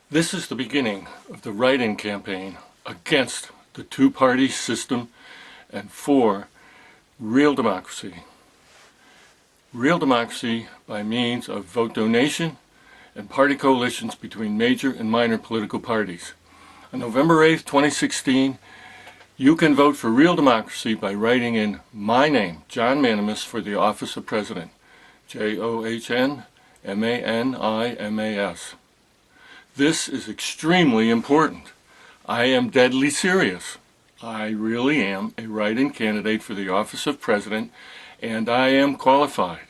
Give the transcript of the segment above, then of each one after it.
This is the beginning of the write-in campaign against the two-party system and for real democracy. Real democracy by means of vote donation and party coalitions between major and minor political parties. On November 8, 2016, you can vote for real democracy by writing in my name, John Manimas, for the office of President. JOHNMANIMAS. This is extremely important. I am deadly serious. I really am a write-in candidate for the office of President, and I am qualified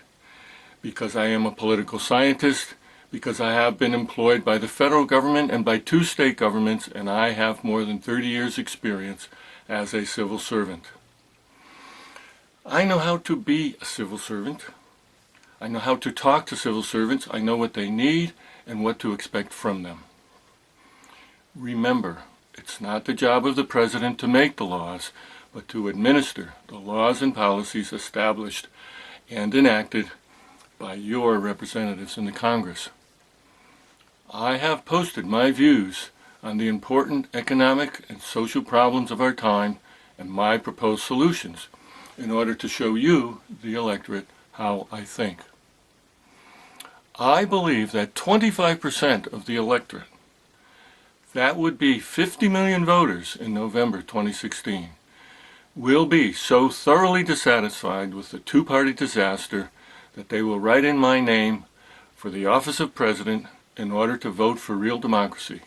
because I am a political scientist, because I have been employed by the federal government and by 2 state governments, and I have more than 30 years experience as a civil servant. I know how to be a civil servant. I know how to talk to civil servants. I know what they need and what to expect from them. Remember, it's not the job of the President to make the laws, but to administer the laws and policies established and enacted by your representatives in the Congress. I have posted my views on the important economic and social problems of our time and my proposed solutions in order to show you, the electorate, how I think. I believe that 25% of the electorate, that would be 50 million voters in November 2016, will be so thoroughly dissatisfied with the two-party disaster that they will write in my name for the office of President in order to vote for real democracy,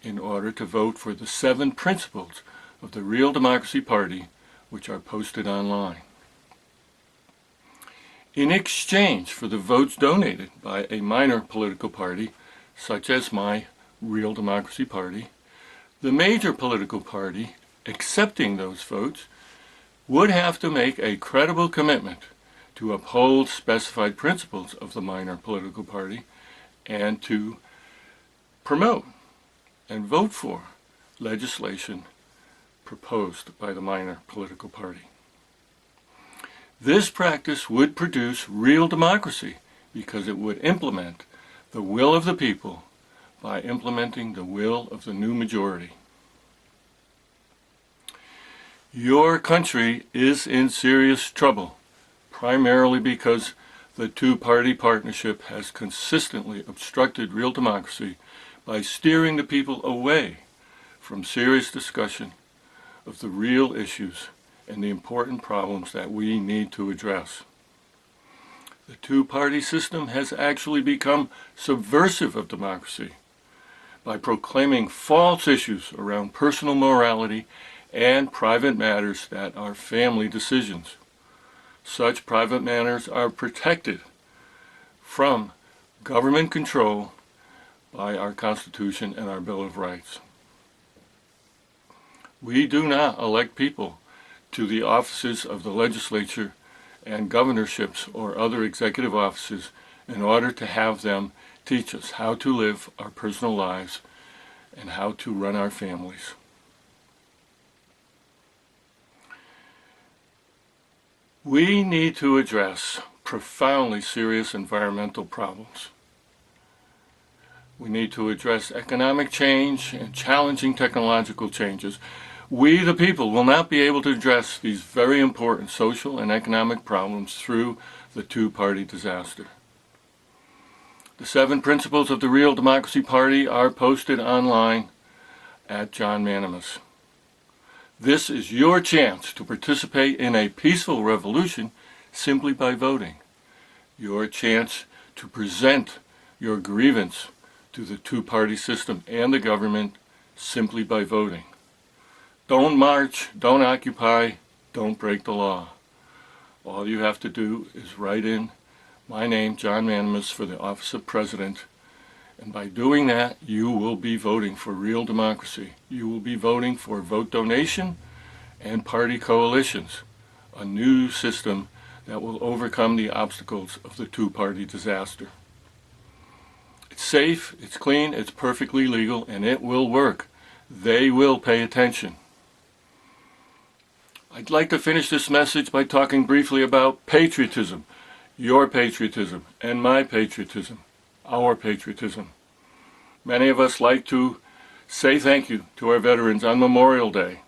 in order to vote for the 7 principles of the Real Democracy Party, which are posted online. In exchange for the votes donated by a minor political party, such as my Real Democracy Party, the major political party accepting those votes would have to make a credible commitment to uphold specified principles of the minor political party and to promote and vote for legislation proposed by the minor political party. This practice would produce real democracy because it would implement the will of the people by implementing the will of the new majority. Your country is in serious trouble, primarily because the two-party partnership has consistently obstructed real democracy by steering the people away from serious discussion of the real issues and the important problems that we need to address. The two-party system has actually become subversive of democracy by proclaiming false issues around personal morality and private matters that are family decisions. Such private matters are protected from government control by our Constitution and our Bill of Rights. We do not elect people to the offices of the legislature and governorships or other executive offices in order to have them teach us how to live our personal lives and how to run our families. We need to address profoundly serious environmental problems. We need to address economic change and challenging technological changes. We, the people, will not be able to address these very important social and economic problems through the two-party disaster. The 7 principles of the Real Democracy Party are posted online at John Manimas. This is your chance to participate in a peaceful revolution simply by voting. Your chance to present your grievance to the two-party system and the government simply by voting. Don't march, don't occupy, don't break the law. All you have to do is write in my name, John Manimas, for the office of President, and by doing that, you will be voting for real democracy. You will be voting for vote donation and party coalitions, a new system that will overcome the obstacles of the two-party disaster. It's safe, it's clean, it's perfectly legal, and it will work. They will pay attention. I'd like to finish this message by talking briefly about patriotism, your patriotism, and my patriotism, our patriotism. Many of us like to say thank you to our veterans on Memorial Day,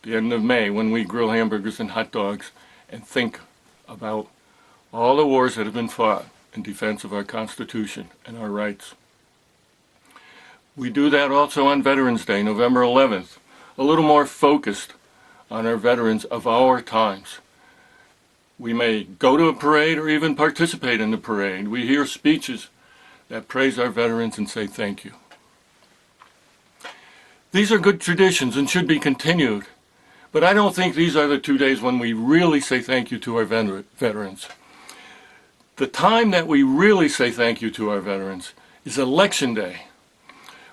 the end of May, when we grill hamburgers and hot dogs and think about all the wars that have been fought in defense of our Constitution and our rights. We do that also on Veterans Day, November 11th, a little more focused on our veterans of our times. We may go to a parade or even participate in the parade. We hear speeches that praise our veterans and say thank you. These are good traditions and should be continued, but I don't think these are the 2 days when we really say thank you to our veterans. The time that we really say thank you to our veterans is Election Day,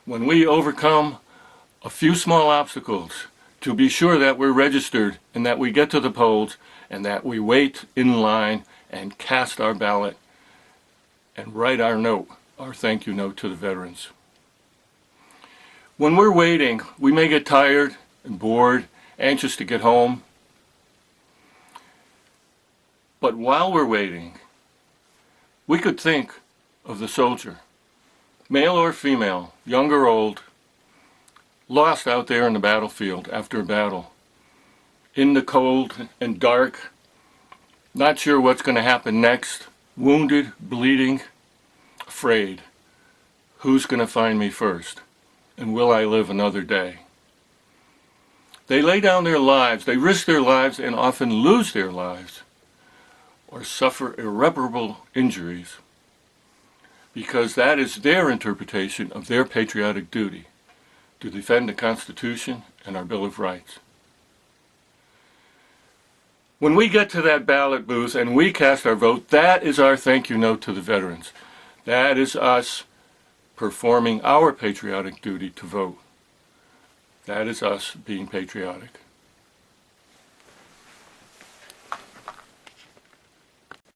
when we overcome a few small obstacles to be sure that we're registered and that we get to the polls and that we wait in line and cast our ballot and write our note, our thank you note to the veterans. When we're waiting, we may get tired and bored, anxious to get home. But while we're waiting, we could think of the soldier, male or female, young or old, lost out there in the battlefield after a battle, in the cold and dark, not sure what's going to happen next, wounded, bleeding, afraid. Who's going to find me first? And will I live another day? They lay down their lives, they risk their lives and often lose their lives or suffer irreparable injuries because that is their interpretation of their patriotic duty to defend the Constitution and our Bill of Rights. When we get to that ballot booth and we cast our vote, that is our thank you note to the veterans. That is us performing our patriotic duty to vote. That is us being patriotic.